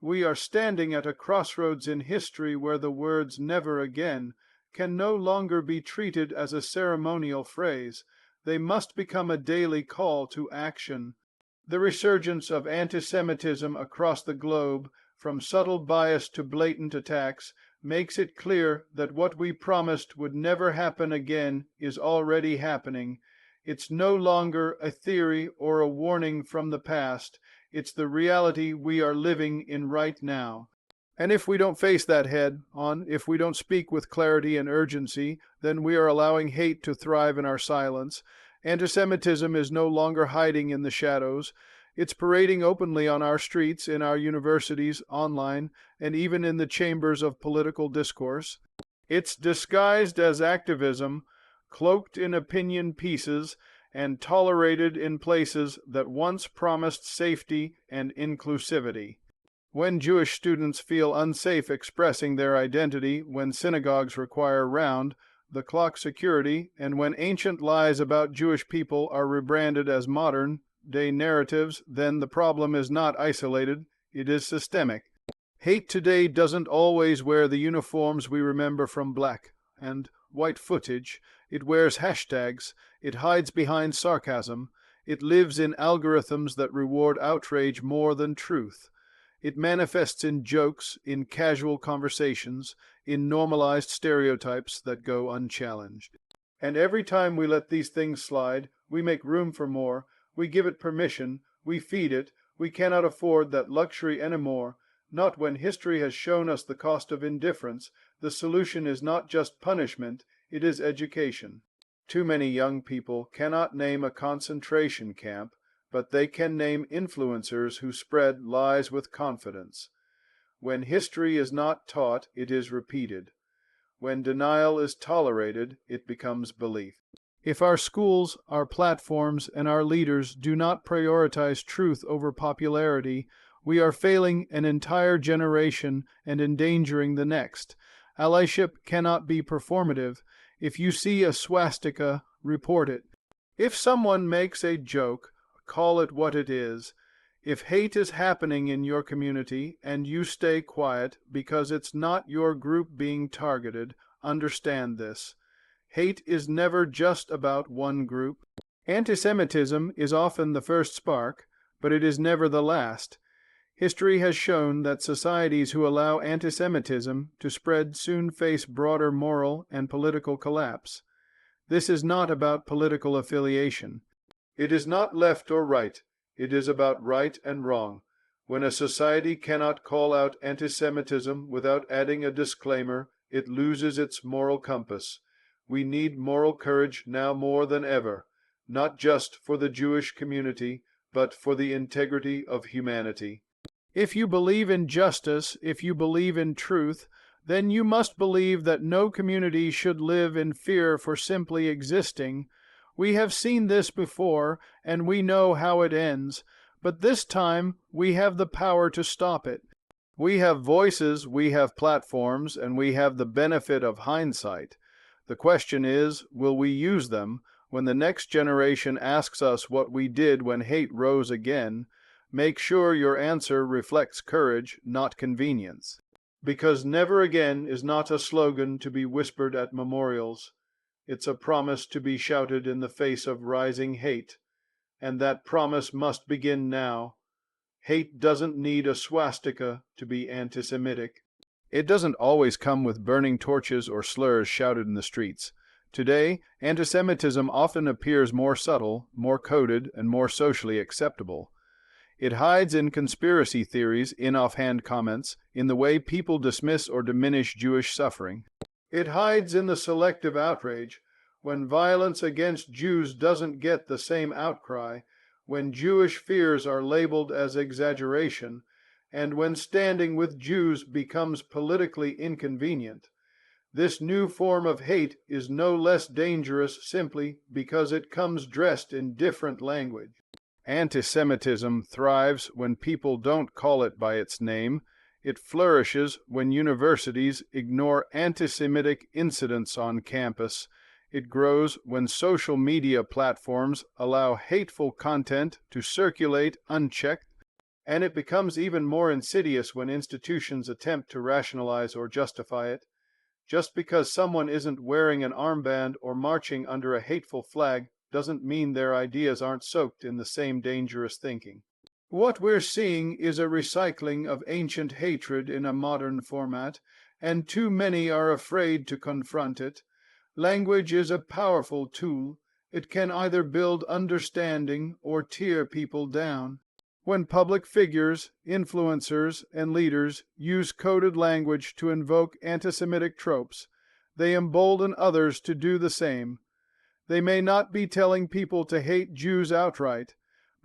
We are standing at a crossroads in history where the words "never again" can no longer be treated as a ceremonial phrase. They must become a daily call to action. The resurgence of anti-Semitism across the globe, from subtle bias to blatant attacks, makes it clear that what we promised would never happen again is already happening. It's no longer a theory or a warning from the past. It's the reality we are living in right now. And if we don't face that head on, if we don't speak with clarity and urgency, then we are allowing hate to thrive in our silence. Antisemitism is no longer hiding in the shadows. It's parading openly on our streets, in our universities, online, and even in the chambers of political discourse. It's disguised as activism, cloaked in opinion pieces, and tolerated in places that once promised safety and inclusivity. When Jewish students feel unsafe expressing their identity, when synagogues require round-the-clock security, and when ancient lies about Jewish people are rebranded as modern-day narratives, then the problem is not isolated, it is systemic. Hate today doesn't always wear the uniforms we remember from black and white footage. It wears hashtags, it hides behind sarcasm, it lives in algorithms that reward outrage more than truth. It manifests in jokes, in casual conversations, in normalized stereotypes that go unchallenged. And every time we let these things slide, we make room for more, we give it permission, we feed it, we cannot afford that luxury anymore. Not when history has shown us the cost of indifference. The solution is not just punishment, it is education. Too many young people cannot name a concentration camp, but they can name influencers who spread lies with confidence. When history is not taught, it is repeated. When denial is tolerated, it becomes belief. If our schools, our platforms, and our leaders do not prioritize truth over popularity, we are failing an entire generation and endangering the next. Allyship cannot be performative. If you see a swastika, report it. If someone makes a joke, call it what it is. If hate is happening in your community and you stay quiet because it's not your group being targeted, understand this. Hate is never just about one group. Antisemitism is often the first spark, but it is never the last. History has shown that societies who allow antisemitism to spread soon face broader moral and political collapse. This is not about political affiliation. It is not left or right. It is about right and wrong. When a society cannot call out antisemitism without adding a disclaimer, it loses its moral compass. We need moral courage now more than ever, not just for the Jewish community, but for the integrity of humanity. If you believe in justice, if you believe in truth, then you must believe that no community should live in fear for simply existing. We have seen this before, and we know how it ends, but this time we have the power to stop it. We have voices, we have platforms, and we have the benefit of hindsight. The question is, will we use them when the next generation asks us what we did when hate rose again? Make sure your answer reflects courage, not convenience. Because never again is not a slogan to be whispered at memorials. It's a promise to be shouted in the face of rising hate. And that promise must begin now. Hate doesn't need a swastika to be anti-Semitic. It doesn't always come with burning torches or slurs shouted in the streets. Today, antisemitism often appears more subtle, more coded, and more socially acceptable. It hides in conspiracy theories, in offhand comments, in the way people dismiss or diminish Jewish suffering. It hides in the selective outrage, when violence against Jews doesn't get the same outcry, when Jewish fears are labeled as exaggeration, and when standing with Jews becomes politically inconvenient. This new form of hate is no less dangerous simply because it comes dressed in different language. Anti-Semitism thrives when people don't call it by its name. It flourishes when universities ignore anti-Semitic incidents on campus. It grows when social media platforms allow hateful content to circulate unchecked. And it becomes even more insidious when institutions attempt to rationalize or justify it. Just because someone isn't wearing an armband or marching under a hateful flag doesn't mean their ideas aren't soaked in the same dangerous thinking. What we're seeing is a recycling of ancient hatred in a modern format, and too many are afraid to confront it. Language is a powerful tool. It can either build understanding or tear people down. When public figures, influencers, and leaders use coded language to invoke anti-Semitic tropes, they embolden others to do the same. They may not be telling people to hate Jews outright,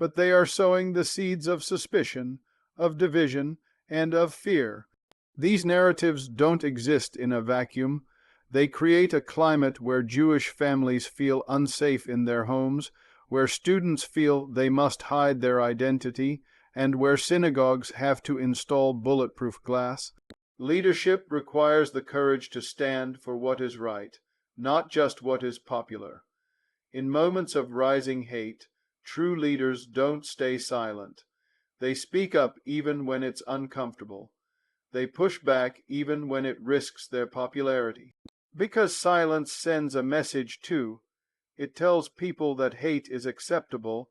but they are sowing the seeds of suspicion, of division, and of fear. These narratives don't exist in a vacuum. They create a climate where Jewish families feel unsafe in their homes, where students feel they must hide their identity, and where synagogues have to install bulletproof glass. Leadership requires the courage to stand for what is right, not just what is popular. In moments of rising hate, true leaders don't stay silent. They speak up even when it's uncomfortable. They push back even when it risks their popularity. Because silence sends a message too. It tells people that hate is acceptable,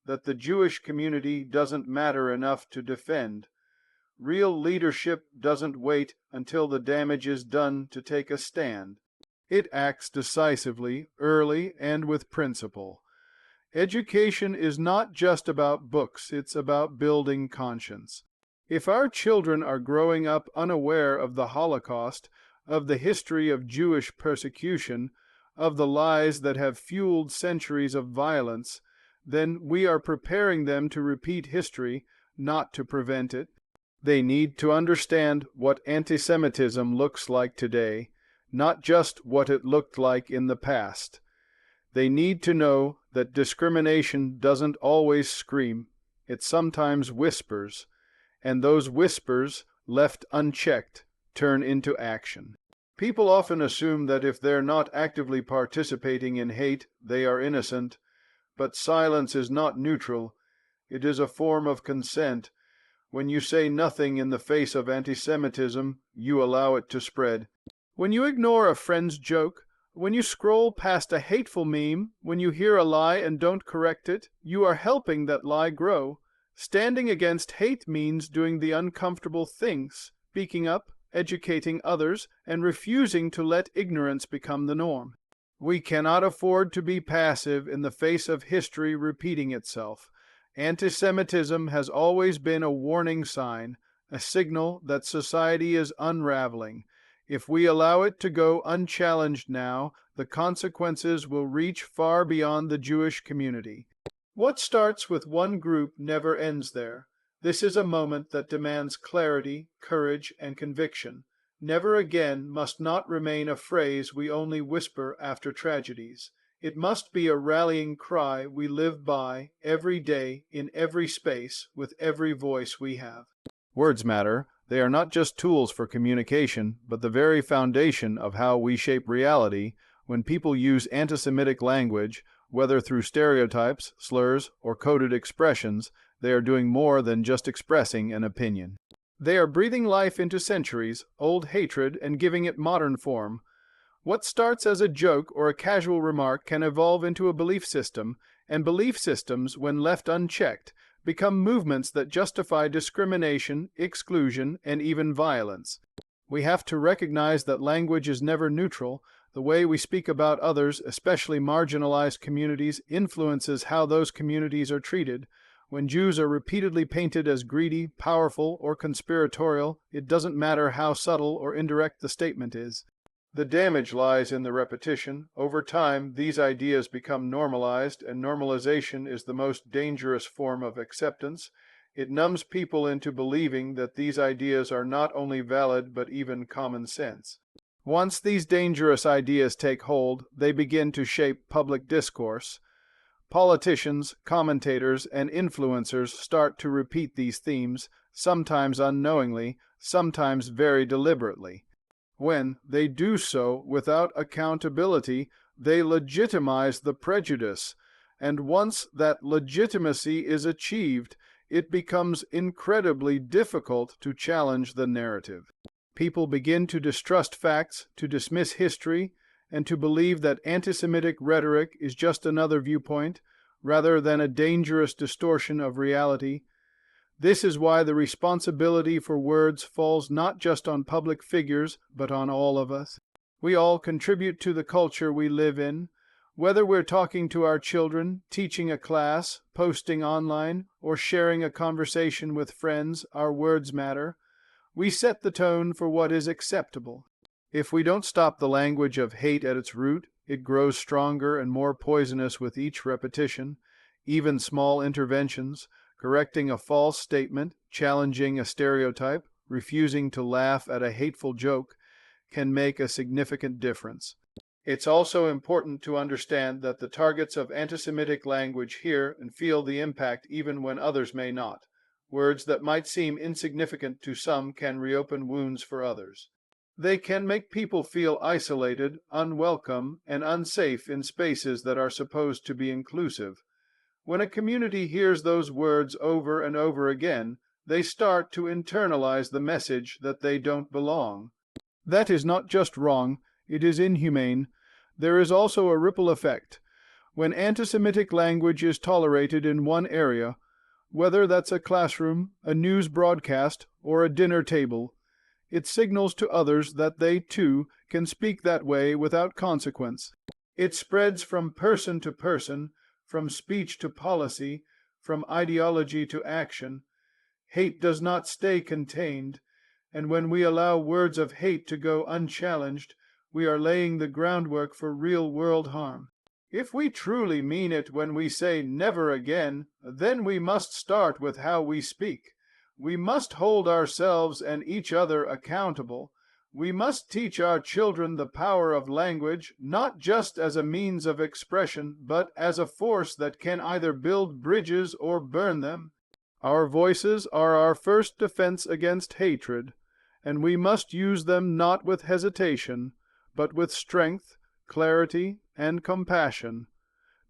that the Jewish community doesn't matter enough to defend. Real leadership doesn't wait until the damage is done to take a stand. It acts decisively, early, and with principle. Education is not just about books, it's about building conscience. If our children are growing up unaware of the Holocaust, of the history of Jewish persecution, of the lies that have fueled centuries of violence, then we are preparing them to repeat history, not to prevent it. They need to understand what anti-Semitism looks like today, not just what it looked like in the past. They need to know that discrimination doesn't always scream, it sometimes whispers, and those whispers, left unchecked, turn into action. People often assume that if they're not actively participating in hate, they are innocent, but silence is not neutral. It is a form of consent. When you say nothing in the face of anti-Semitism, you allow it to spread. When you ignore a friend's joke, when you scroll past a hateful meme, when you hear a lie and don't correct it, you are helping that lie grow. Standing against hate means doing the uncomfortable things, speaking up, educating others, and refusing to let ignorance become the norm. We cannot afford to be passive in the face of history repeating itself. Anti-Semitism has always been a warning sign, a signal that society is unraveling. If we allow it to go unchallenged now, the consequences will reach far beyond the Jewish community. What starts with one group never ends there. This is a moment that demands clarity, courage, and conviction. Never again must not remain a phrase we only whisper after tragedies. It must be a rallying cry we live by every day, in every space, with every voice we have. Words matter. They are not just tools for communication, but the very foundation of how we shape reality. When people use anti-Semitic language, whether through stereotypes, slurs, or coded expressions, they are doing more than just expressing an opinion. They are breathing life into centuries-old hatred and giving it modern form. What starts as a joke or a casual remark can evolve into a belief system, and belief systems, when left unchecked, become movements that justify discrimination, exclusion, and even violence. We have to recognize that language is never neutral. The way we speak about others, especially marginalized communities, influences how those communities are treated. When Jews are repeatedly painted as greedy, powerful, or conspiratorial, it doesn't matter how subtle or indirect the statement is. The damage lies in the repetition. Over time, these ideas become normalized, and normalization is the most dangerous form of acceptance. It numbs people into believing that these ideas are not only valid but even common sense. Once these dangerous ideas take hold, they begin to shape public discourse. Politicians, commentators, and influencers start to repeat these themes, sometimes unknowingly, sometimes very deliberately. When they do so without accountability, they legitimize the prejudice, and once that legitimacy is achieved, it becomes incredibly difficult to challenge the narrative. People begin to distrust facts, to dismiss history, and to believe that anti-Semitic rhetoric is just another viewpoint, rather than a dangerous distortion of reality. This is why the responsibility for words falls not just on public figures, but on all of us. We all contribute to the culture we live in. Whether we're talking to our children, teaching a class, posting online, or sharing a conversation with friends, our words matter. We set the tone for what is acceptable. If we don't stop the language of hate at its root, it grows stronger and more poisonous with each repetition. Even small interventions, correcting a false statement, challenging a stereotype, refusing to laugh at a hateful joke, can make a significant difference. It's also important to understand that the targets of anti-Semitic language hear and feel the impact even when others may not. Words that might seem insignificant to some can reopen wounds for others. They can make people feel isolated, unwelcome, and unsafe in spaces that are supposed to be inclusive. When a community hears those words over and over again, they start to internalize the message that they don't belong. That is not just wrong, it is inhumane. There is also a ripple effect. When anti-Semitic language is tolerated in one area, whether that's a classroom, a news broadcast, or a dinner table, it signals to others that they, too, can speak that way without consequence. It spreads from person to person, from speech to policy, from ideology to action. Hate does not stay contained, and when we allow words of hate to go unchallenged, we are laying the groundwork for real-world harm. If we truly mean it when we say never again, then we must start with how we speak. We must hold ourselves and each other accountable. We must teach our children the power of language, not just as a means of expression, but as a force that can either build bridges or burn them. Our voices are our first defense against hatred, and we must use them not with hesitation, but with strength, clarity, and compassion,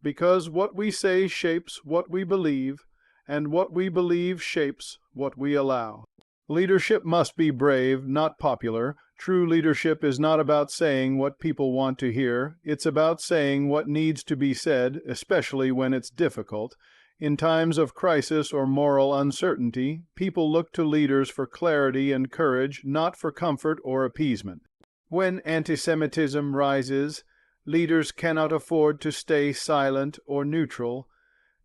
because what we say shapes what we believe, and what we believe shapes what we allow. Leadership must be brave, not popular. True leadership is not about saying what people want to hear. It's about saying what needs to be said, especially when it's difficult. In times of crisis or moral uncertainty, people look to leaders for clarity and courage, not for comfort or appeasement. When anti-Semitism rises, leaders cannot afford to stay silent or neutral.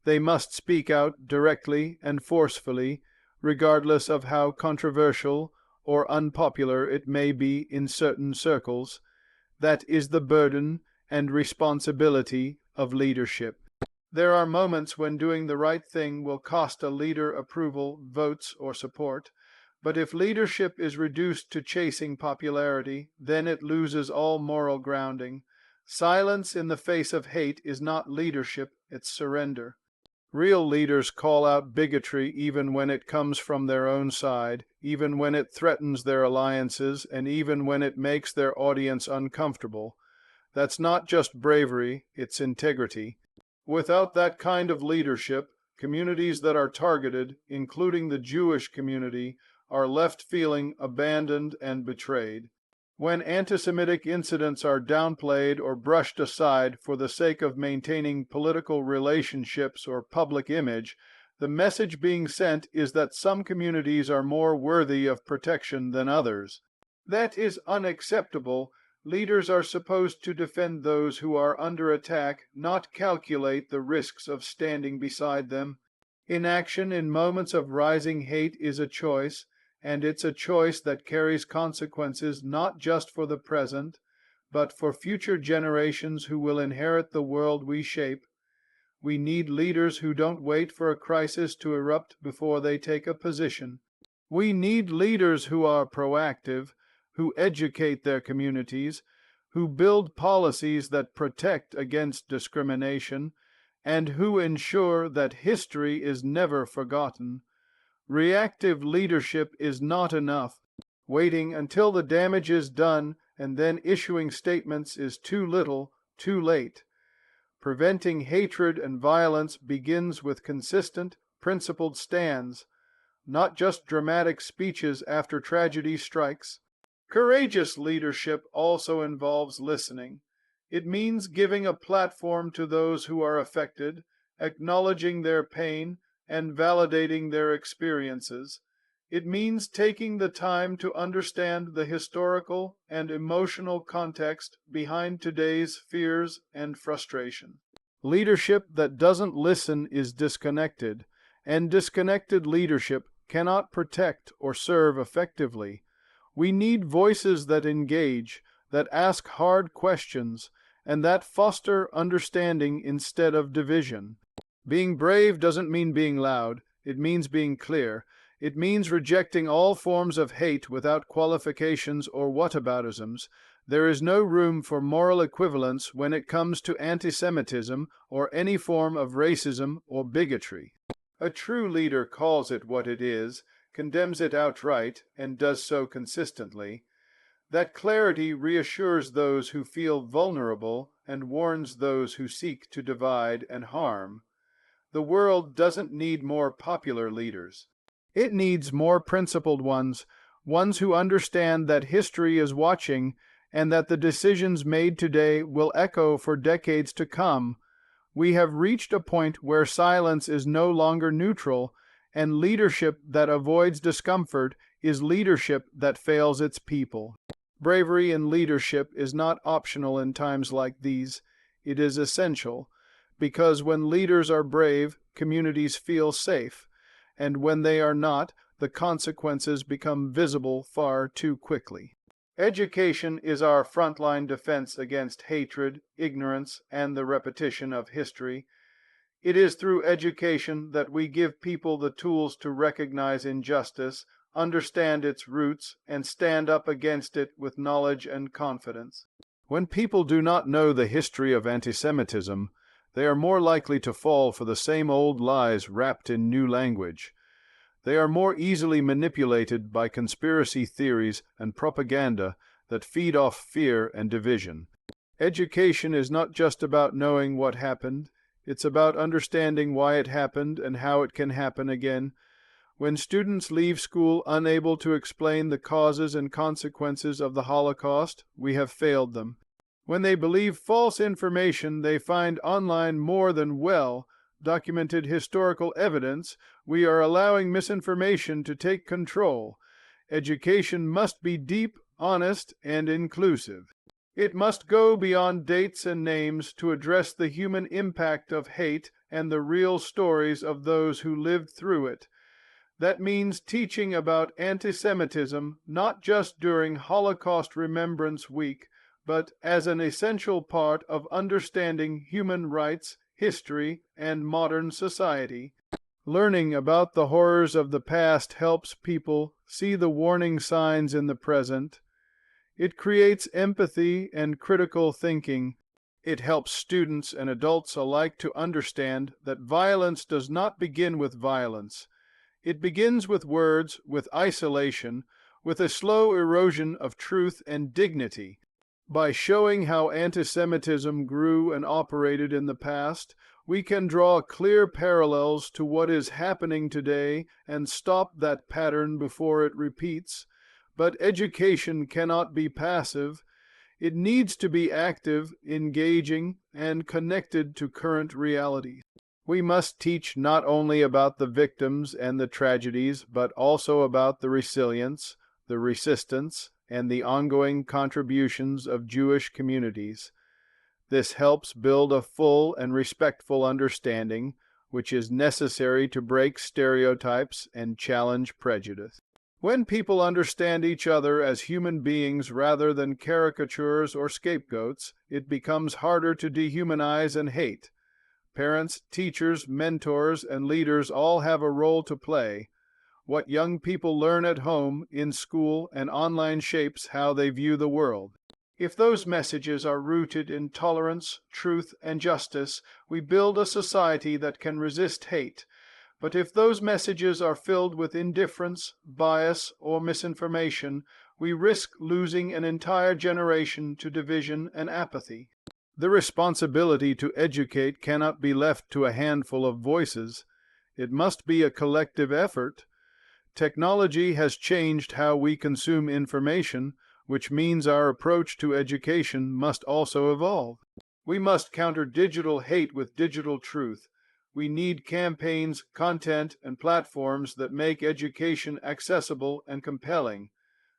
They must speak out directly and forcefully, regardless of how controversial or unpopular it may be in certain circles. That is the burden and responsibility of leadership. There are moments when doing the right thing will cost a leader approval, votes, or support. But if leadership is reduced to chasing popularity, then it loses all moral grounding. Silence in the face of hate is not leadership, it's surrender. Real leaders call out bigotry even when it comes from their own side, even when it threatens their alliances, and even when it makes their audience uncomfortable. That's not just bravery, it's integrity. Without that kind of leadership, communities that are targeted, including the Jewish community, are left feeling abandoned and betrayed. When anti-Semitic incidents are downplayed or brushed aside for the sake of maintaining political relationships or public image, the message being sent is that some communities are more worthy of protection than others. That is unacceptable. Leaders are supposed to defend those who are under attack, not calculate the risks of standing beside them. Inaction in moments of rising hate is a choice, and it's a choice that carries consequences not just for the present, but for future generations who will inherit the world we shape. We need leaders who don't wait for a crisis to erupt before they take a position. We need leaders who are proactive, who educate their communities, who build policies that protect against discrimination, and who ensure that history is never forgotten. Reactive leadership is not enough. Waiting until the damage is done and then issuing statements is too little, too late. Preventing hatred and violence begins with consistent, principled stands, not just dramatic speeches after tragedy strikes. Courageous leadership also involves listening. It means giving a platform to those who are affected, acknowledging their pain, and validating their experiences. It means taking the time to understand the historical and emotional context behind today's fears and frustration. Leadership that doesn't listen is disconnected, and disconnected leadership cannot protect or serve effectively. We need voices that engage, that ask hard questions, and that foster understanding instead of division. Being brave doesn't mean being loud, it means being clear. It means rejecting all forms of hate without qualifications or whataboutisms. There is no room for moral equivalence when it comes to antisemitism or any form of racism or bigotry. A true leader calls it what it is, condemns it outright, and does so consistently. That clarity reassures those who feel vulnerable and warns those who seek to divide and harm. The world doesn't need more popular leaders. It needs more principled ones, ones who understand that history is watching and that the decisions made today will echo for decades to come. We have reached a point where silence is no longer neutral, and leadership that avoids discomfort is leadership that fails its people. Bravery in leadership is not optional in times like these. It is essential, because when leaders are brave, communities feel safe, and when they are not, the consequences become visible far too quickly. Education is our frontline defense against hatred, ignorance, and the repetition of history. It is through education that we give people the tools to recognize injustice, understand its roots, and stand up against it with knowledge and confidence. When people do not know the history of antisemitism, they are more likely to fall for the same old lies wrapped in new language. They are more easily manipulated by conspiracy theories and propaganda that feed off fear and division. Education is not just about knowing what happened, it's about understanding why it happened and how it can happen again. When students leave school unable to explain the causes and consequences of the Holocaust, we have failed them. When they believe false information they find online more than documented historical evidence, we are allowing misinformation to take control. Education must be deep, honest, and inclusive. It must go beyond dates and names to address the human impact of hate and the real stories of those who lived through it. That means teaching about antisemitism not just during Holocaust Remembrance Week, but as an essential part of understanding human rights, history, and modern society. Learning about the horrors of the past helps people see the warning signs in the present. It creates empathy and critical thinking. It helps students and adults alike to understand that violence does not begin with violence. It begins with words, with isolation, with a slow erosion of truth and dignity. By showing how antisemitism grew and operated in the past, we can draw clear parallels to what is happening today and stop that pattern before it repeats. But education cannot be passive. It needs to be active, engaging, and connected to current realities. We must teach not only about the victims and the tragedies, but also about the resilience, the resistance, and the ongoing contributions of Jewish communities. This helps build a full and respectful understanding, which is necessary to break stereotypes and challenge prejudice. When people understand each other as human beings rather than caricatures or scapegoats, it becomes harder to dehumanize and hate. Parents, teachers, mentors, and leaders all have a role to play. What young people learn at home, in school, and online shapes how they view the world. If those messages are rooted in tolerance, truth, and justice, we build a society that can resist hate. But if those messages are filled with indifference, bias, or misinformation, we risk losing an entire generation to division and apathy. The responsibility to educate cannot be left to a handful of voices. It must be a collective effort. Technology has changed how we consume information, which means our approach to education must also evolve. We must counter digital hate with digital truth. We need campaigns, content, and platforms that make education accessible and compelling.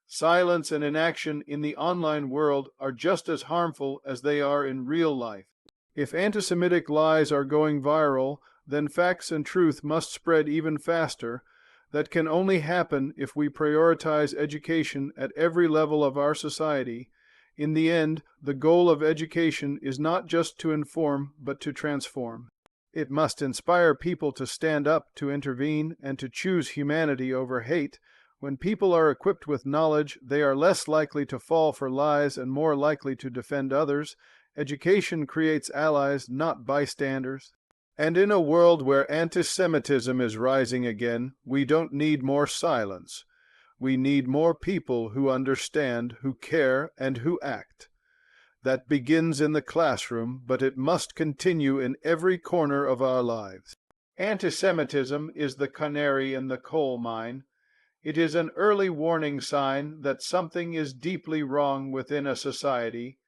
Silence and inaction in the online world are just as harmful as they are in real life. If anti-Semitic lies are going viral, then facts and truth must spread even faster. That can only happen if we prioritize education at every level of our society. In the end, the goal of education is not just to inform, but to transform. It must inspire people to stand up, to intervene, and to choose humanity over hate. When people are equipped with knowledge, they are less likely to fall for lies and more likely to defend others. Education creates allies, not bystanders. And in a world where anti-Semitism is rising again, we don't need more silence. We need more people who understand, who care, and who act. That begins in the classroom, but it must continue in every corner of our lives. Anti-Semitism is the canary in the coal mine. It is an early warning sign that something is deeply wrong within a society.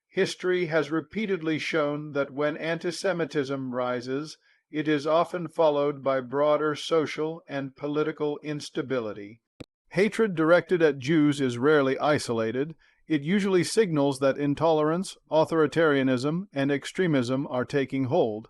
History has repeatedly shown that when anti-Semitism rises, it is often followed by broader social and political instability. Hatred directed at Jews is rarely isolated. It usually signals that intolerance, authoritarianism, and extremism are taking hold.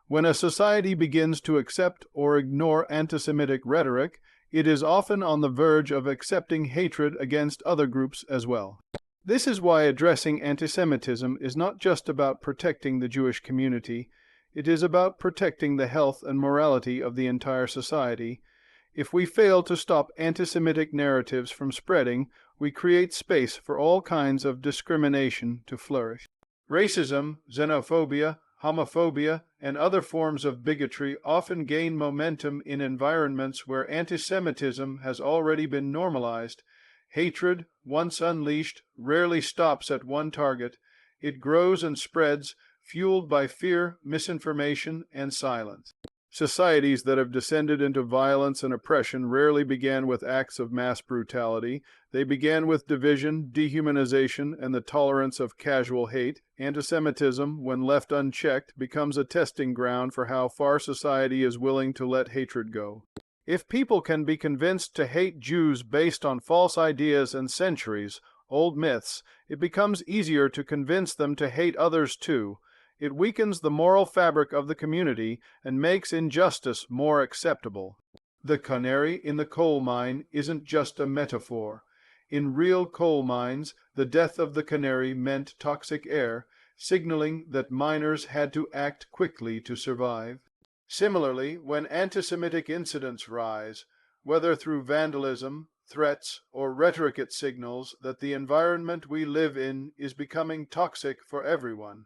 When a society begins to accept or ignore anti-Semitic rhetoric, it is often on the verge of accepting hatred against other groups as well. This is why addressing anti-Semitism is not just about protecting the Jewish community. It is about protecting the health and morality of the entire society. If we fail to stop anti-Semitic narratives from spreading, we create space for all kinds of discrimination to flourish. Racism, xenophobia, homophobia, and other forms of bigotry often gain momentum in environments where anti-Semitism has already been normalized. Hatred, once unleashed, rarely stops at one target. It grows and spreads, fueled by fear, misinformation, and silence. Societies that have descended into violence and oppression rarely began with acts of mass brutality. They began with division, dehumanization, and the tolerance of casual hate. Anti-Semitism, when left unchecked, becomes a testing ground for how far society is willing to let hatred go. If people can be convinced to hate Jews based on false ideas and centuries-old myths, it becomes easier to convince them to hate others too. It weakens the moral fabric of the community and makes injustice more acceptable. The canary in the coal mine isn't just a metaphor. In real coal mines, the death of the canary meant toxic air, signaling that miners had to act quickly to survive. Similarly, when anti-Semitic incidents rise, whether through vandalism, threats, or rhetoric, it signals that the environment we live in is becoming toxic for everyone.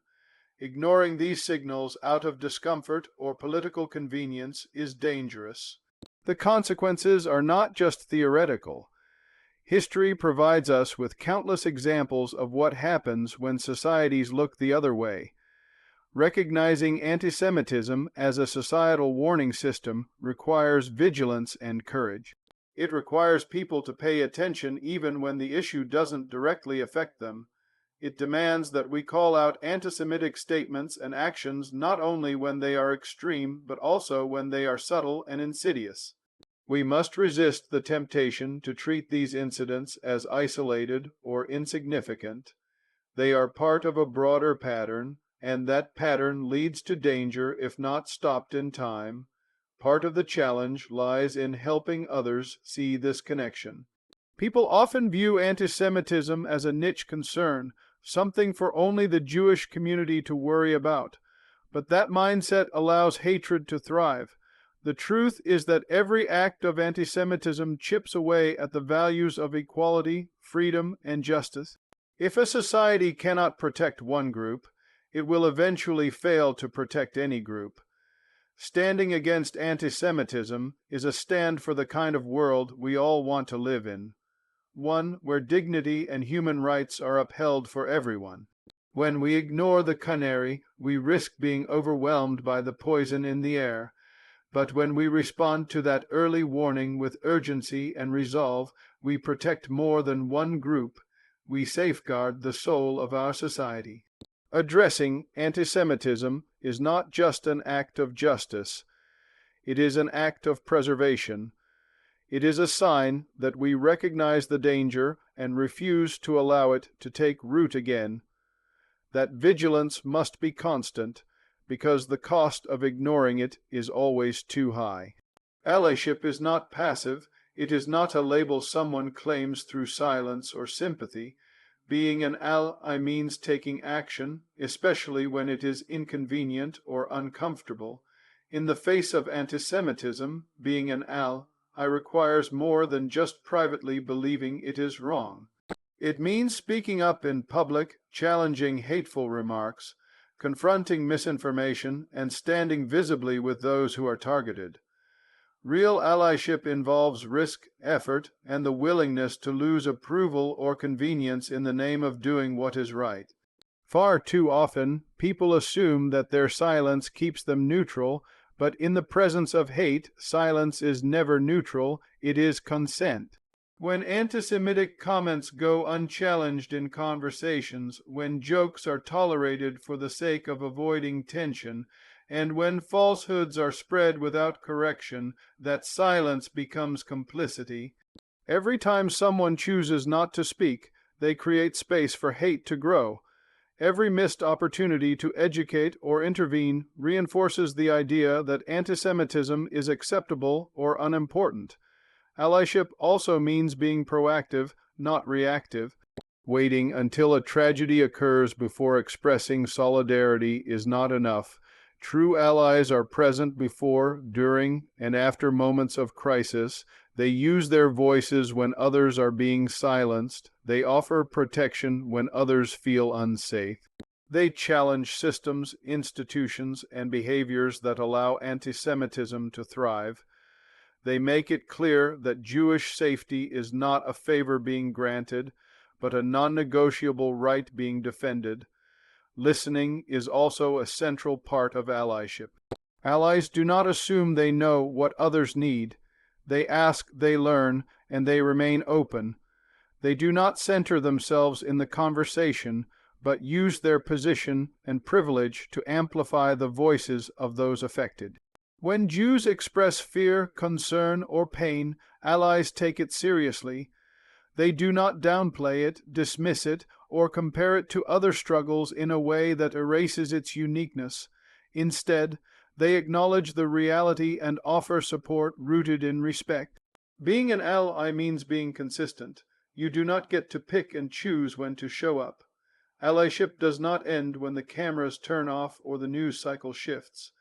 Ignoring these signals out of discomfort or political convenience is dangerous. The consequences are not just theoretical. History provides us with countless examples of what happens when societies look the other way. Recognizing anti-Semitism as a societal warning system requires vigilance and courage. It requires people to pay attention even when the issue doesn't directly affect them. It demands that we call out anti-Semitic statements and actions not only when they are extreme, but also when they are subtle and insidious. We must resist the temptation to treat these incidents as isolated or insignificant. They are part of a broader pattern, and that pattern leads to danger if not stopped in time. Part of the challenge lies in helping others see this connection. People often view anti-Semitism as a niche concern, something for only the Jewish community to worry about. But that mindset allows hatred to thrive. The truth is that every act of anti-Semitism chips away at the values of equality, freedom, and justice. If a society cannot protect one group, it will eventually fail to protect any group. Standing against anti-Semitism is a stand for the kind of world we all want to live in. One where dignity and human rights are upheld for everyone. When we ignore the canary, we risk being overwhelmed by the poison in the air. But when we respond to that early warning with urgency and resolve, we protect more than one group. We safeguard the soul of our society. Addressing antisemitism is not just an act of justice. It is an act of preservation. It is a sign that we recognize the danger and refuse to allow it to take root again. That vigilance must be constant, because the cost of ignoring it is always too high. Allyship is not passive. It is not a label someone claims through silence or sympathy. Being an ally means taking action, especially when it is inconvenient or uncomfortable. In the face of antisemitism, being an ally requires more than just privately believing it is wrong. It means speaking up in public, challenging hateful remarks, confronting misinformation, and standing visibly with those who are targeted. Real allyship involves risk, effort, and the willingness to lose approval or convenience in the name of doing what is right. Far too often, people assume that their silence keeps them neutral, but in the presence of hate, silence is never neutral, it is consent. When anti-Semitic comments go unchallenged in conversations, when jokes are tolerated for the sake of avoiding tension, and when falsehoods are spread without correction, that silence becomes complicity. Every time someone chooses not to speak, they create space for hate to grow. Every missed opportunity to educate or intervene reinforces the idea that antisemitism is acceptable or unimportant. Allyship also means being proactive, not reactive. Waiting until a tragedy occurs before expressing solidarity is not enough. True allies are present before, during, and after moments of crisis. They use their voices when others are being silenced. They offer protection when others feel unsafe. They challenge systems, institutions, and behaviors that allow antisemitism to thrive. They make it clear that Jewish safety is not a favor being granted, but a non-negotiable right being defended. Listening is also a central part of allyship. Allies do not assume they know what others need. They ask, they learn, and they remain open. They do not center themselves in the conversation, but use their position and privilege to amplify the voices of those affected. When Jews express fear, concern, or pain, allies take it seriously. They do not downplay it, dismiss it, or compare it to other struggles in a way that erases its uniqueness. Instead, they acknowledge the reality and offer support rooted in respect. Being an ally means being consistent. You do not get to pick and choose when to show up. Allyship does not end when the cameras turn off or the news cycle shifts.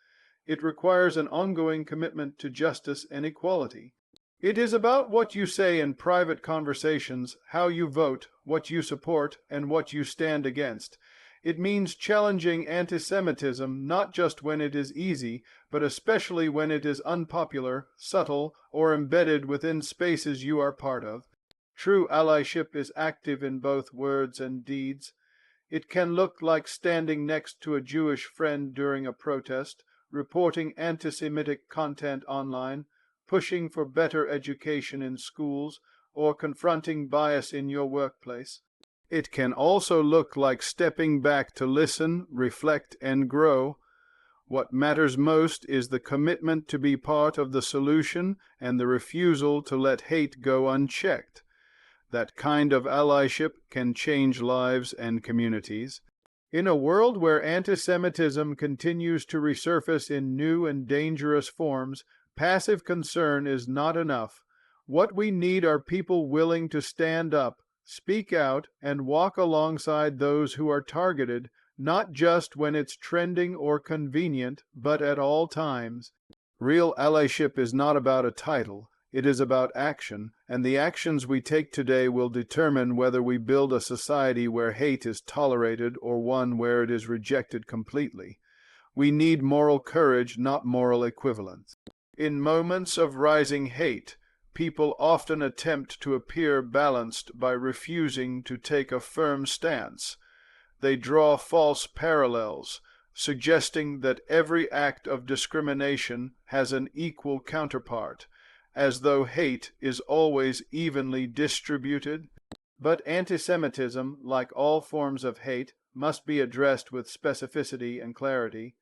It requires an ongoing commitment to justice and equality. It is about what you say in private conversations, how you vote, what you support, and what you stand against. It means challenging antisemitism not just when it is easy, but especially when it is unpopular, subtle, or embedded within spaces you are part of. True allyship is active in both words and deeds. It can look like standing next to a Jewish friend during a protest, reporting anti-Semitic content online, pushing for better education in schools, or confronting bias in your workplace. It can also look like stepping back to listen, reflect, and grow. What matters most is the commitment to be part of the solution and the refusal to let hate go unchecked. That kind of allyship can change lives and communities. In a world where antisemitism continues to resurface in new and dangerous forms, passive concern is not enough. What we need are people willing to stand up, speak out, and walk alongside those who are targeted, not just when it's trending or convenient, but at all times. Real allyship is not about a title. It is about action, and the actions we take today will determine whether we build a society where hate is tolerated or one where it is rejected completely. We need moral courage, not moral equivalence. In moments of rising hate, people often attempt to appear balanced by refusing to take a firm stance. They draw false parallels, suggesting that every act of discrimination has an equal counterpart, as though hate is always evenly distributed. But antisemitism, like all forms of hate, must be addressed with specificity and clarity.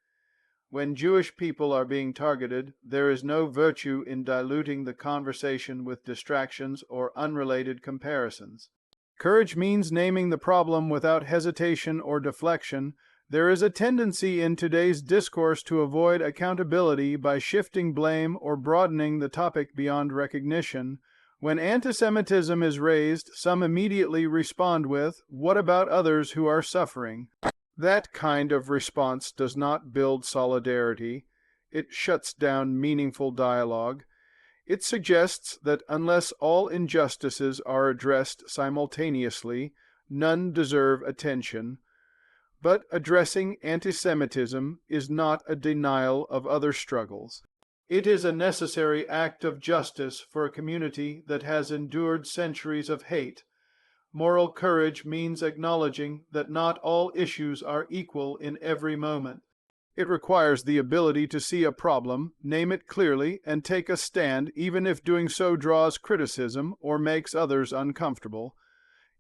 When Jewish people are being targeted, there is no virtue in diluting the conversation with distractions or unrelated comparisons. Courage means naming the problem without hesitation or deflection. There is a tendency in today's discourse to avoid accountability by shifting blame or broadening the topic beyond recognition. When antisemitism is raised, some immediately respond with, "What about others who are suffering?" That kind of response does not build solidarity. It shuts down meaningful dialogue. It suggests that unless all injustices are addressed simultaneously, none deserve attention. But addressing antisemitism is not a denial of other struggles. It is a necessary act of justice for a community that has endured centuries of hate. Moral courage means acknowledging that not all issues are equal in every moment. It requires the ability to see a problem, name it clearly, and take a stand, even if doing so draws criticism or makes others uncomfortable.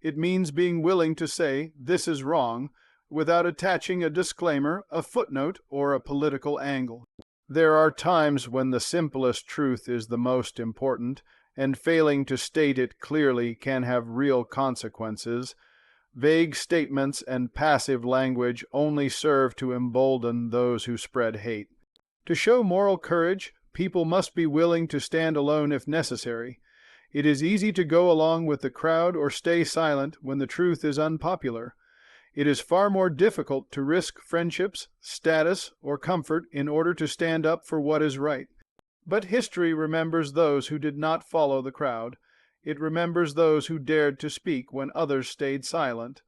It means being willing to say, "This is wrong," without attaching a disclaimer, a footnote, or a political angle. There are times when the simplest truth is the most important, and failing to state it clearly can have real consequences. Vague statements and passive language only serve to embolden those who spread hate. To show moral courage, people must be willing to stand alone if necessary. It is easy to go along with the crowd or stay silent when the truth is unpopular. It is far more difficult to risk friendships, status, or comfort in order to stand up for what is right. But history remembers those who did not follow the crowd. It remembers those who dared to speak when others stayed silent.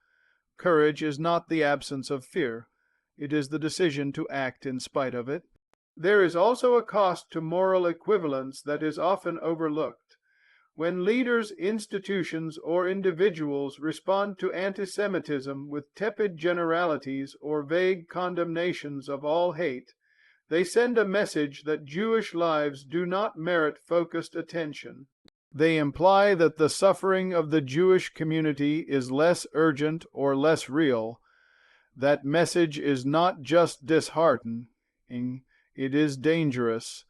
Courage is not the absence of fear. It is the decision to act in spite of it. There is also a cost to moral equivalence that is often overlooked. When leaders, institutions, or individuals respond to antisemitism with tepid generalities or vague condemnations of all hate, they send a message that Jewish lives do not merit focused attention. They imply that the suffering of the Jewish community is less urgent or less real. That message is not just disheartening, it is dangerous.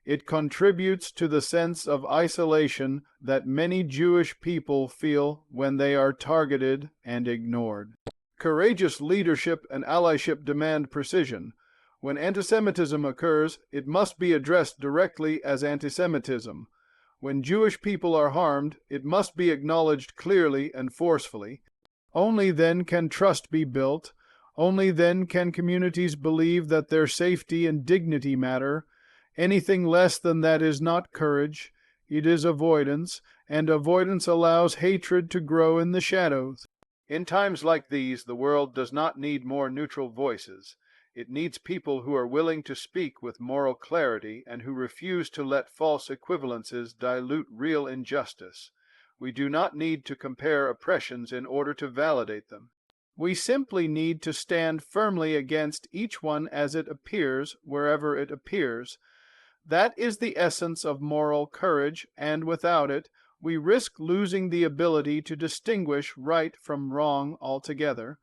It contributes to the sense of isolation that many Jewish people feel when they are targeted and ignored. Courageous leadership and allyship demand precision. When antisemitism occurs, it must be addressed directly as antisemitism. When Jewish people are harmed, it must be acknowledged clearly and forcefully. Only then can trust be built. Only then can communities believe that their safety and dignity matter. Anything less than that is not courage. It is avoidance, and avoidance allows hatred to grow in the shadows. In times like these, the world does not need more neutral voices. It needs people who are willing to speak with moral clarity and who refuse to let false equivalences dilute real injustice. We do not need to compare oppressions in order to validate them. We simply need to stand firmly against each one as it appears, wherever it appears. That is the essence of moral courage, and without it, we risk losing the ability to distinguish right from wrong altogether.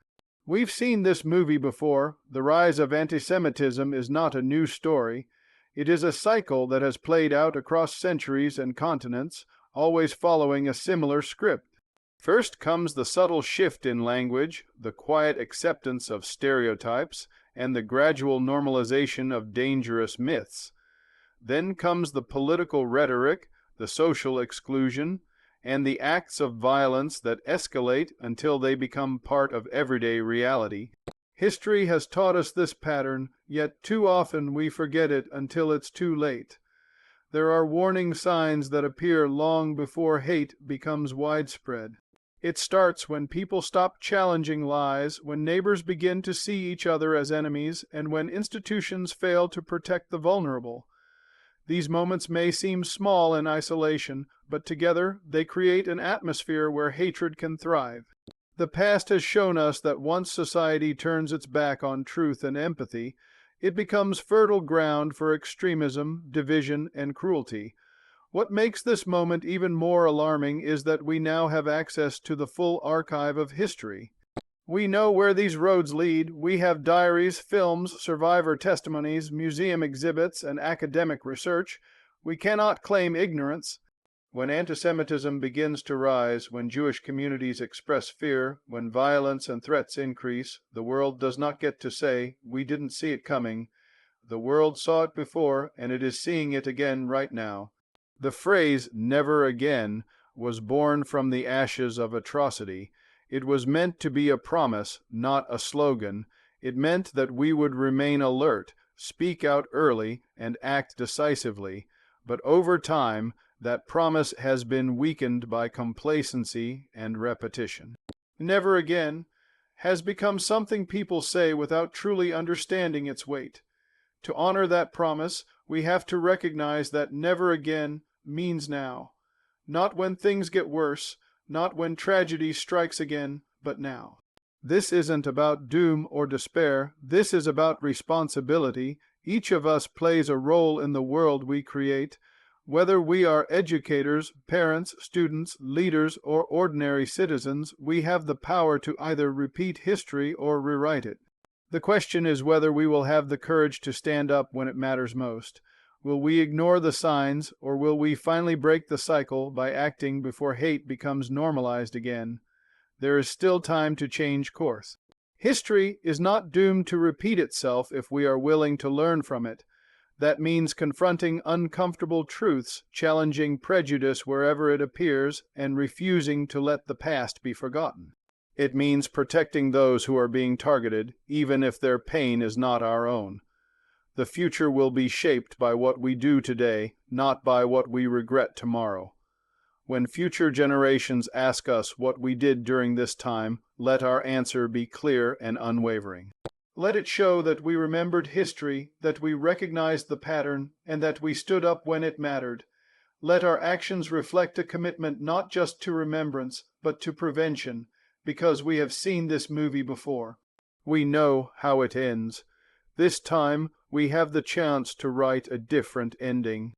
We've seen this movie before. The rise of antisemitism is not a new story. It is a cycle that has played out across centuries and continents, always following a similar script. First comes the subtle shift in language, the quiet acceptance of stereotypes, and the gradual normalization of dangerous myths. Then comes the political rhetoric, the social exclusion, and the acts of violence that escalate until they become part of everyday reality. History has taught us this pattern, yet too often we forget it until it's too late. There are warning signs that appear long before hate becomes widespread. It starts when people stop challenging lies, when neighbors begin to see each other as enemies, and when institutions fail to protect the vulnerable. These moments may seem small in isolation, but together they create an atmosphere where hatred can thrive. The past has shown us that once society turns its back on truth and empathy, it becomes fertile ground for extremism, division, and cruelty. What makes this moment even more alarming is that we now have access to the full archive of history. We know where these roads lead. We have diaries, films, survivor testimonies, museum exhibits, and academic research. We cannot claim ignorance. When antisemitism begins to rise, when Jewish communities express fear, when violence and threats increase, the world does not get to say, "We didn't see it coming." The world saw it before, and it is seeing it again right now. The phrase, "never again," was born from the ashes of atrocity. It was meant to be a promise, not a slogan. It meant that we would remain alert, speak out early, and act decisively. But over time, that promise has been weakened by complacency and repetition. "Never again" has become something people say without truly understanding its weight. To honor that promise, we have to recognize that never again means now. Not when things get worse, not when tragedy strikes again, but now. This isn't about doom or despair. This is about responsibility. Each of us plays a role in the world we create. Whether we are educators, parents, students, leaders, or ordinary citizens, we have the power to either repeat history or rewrite it. The question is whether we will have the courage to stand up when it matters most. Will we ignore the signs, or will we finally break the cycle by acting before hate becomes normalized again? There is still time to change course. History is not doomed to repeat itself if we are willing to learn from it. That means confronting uncomfortable truths, challenging prejudice wherever it appears, and refusing to let the past be forgotten. It means protecting those who are being targeted, even if their pain is not our own. The future will be shaped by what we do today, not by what we regret tomorrow. When future generations ask us what we did during this time, let our answer be clear and unwavering. Let it show that we remembered history, that we recognized the pattern, and that we stood up when it mattered. Let our actions reflect a commitment not just to remembrance, but to prevention, because we have seen this movie before. We know how it ends. This time, we have the chance to write a different ending.